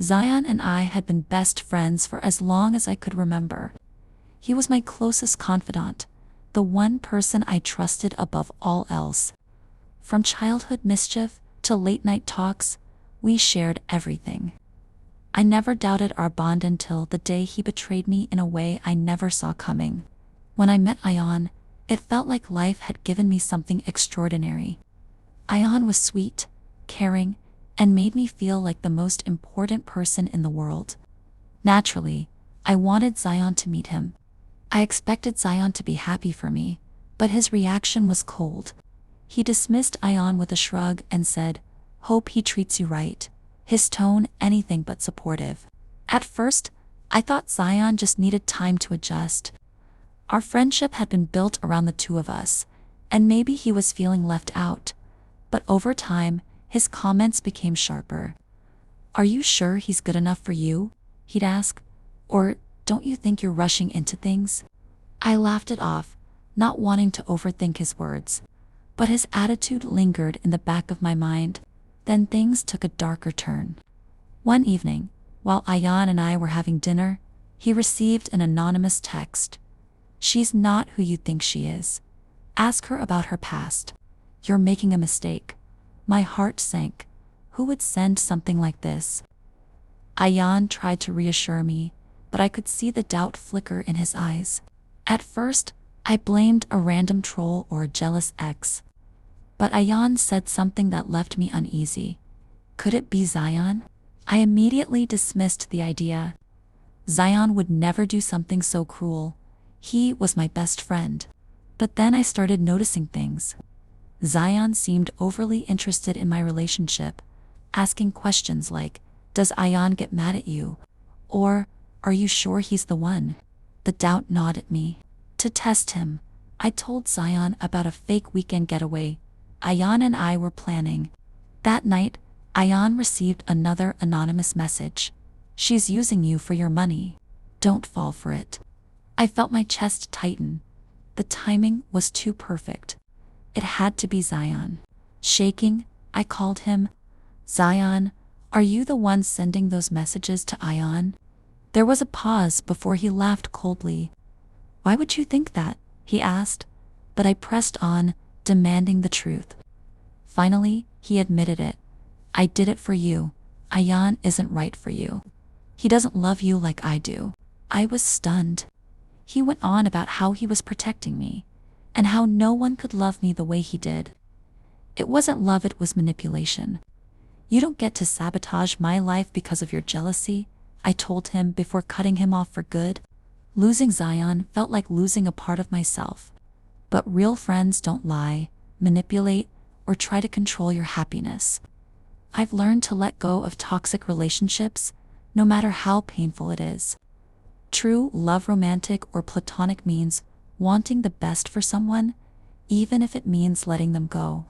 Zion and I had been best friends for as long as I could remember. He was my closest confidant, the one person I trusted above all else. From childhood mischief to late-night talks, we shared everything. I never doubted our bond until the day he betrayed me in a way I never saw coming. When I met Ion, it felt like life had given me something extraordinary. Ion was sweet, caring, and made me feel like the most important person in the world. Naturally, I wanted Zion to meet him. I expected Zion to be happy for me, but his reaction was cold. He dismissed Ion with a shrug and said, "Hope he treats you right." His tone anything but supportive. At first, I thought Zion just needed time to adjust. Our friendship had been built around the two of us, and maybe he was feeling left out. But over time, his comments became sharper. "Are you sure he's good enough for you?" he'd ask. "Or don't you think you're rushing into things?" I laughed it off, not wanting to overthink his words. But his attitude lingered in the back of my mind. Then things took a darker turn. One evening, while Ion and I were having dinner, he received an anonymous text. "She's not who you think she is. Ask her about her past. You're making a mistake." My heart sank. Who would send something like this? Ion tried to reassure me, but I could see the doubt flicker in his eyes. At first, I blamed a random troll or a jealous ex. But Ion said something that left me uneasy. Could it be Zion? I immediately dismissed the idea. Zion would never do something so cruel. He was my best friend. But then I started noticing things. Zion seemed overly interested in my relationship, asking questions like, "Does Ion get mad at you?" Or, "Are you sure he's the one?" The doubt gnawed at me. To test him, I told Zion about a fake weekend getaway Ion and I were planning. That night, Ion received another anonymous message. "She's using you for your money. Don't fall for it." I felt my chest tighten. The timing was too perfect. It had to be Zion. Shaking, I called him. "Zion, are you the one sending those messages to Ion?" There was a pause before he laughed coldly. "Why would you think that?" he asked. But I pressed on, demanding the truth. Finally, he admitted it. "I did it for you. Ion isn't right for you. He doesn't love you like I do." I was stunned. He went on about how he was protecting me, and how no one could love me the way he did. It wasn't love, it was manipulation. "You don't get to sabotage my life because of your jealousy," I told him before cutting him off for good. Losing Zion felt like losing a part of myself. But real friends don't lie, manipulate, or try to control your happiness. I've learned to let go of toxic relationships, no matter how painful it is. True love, romantic or platonic, means wanting the best for someone, even if it means letting them go.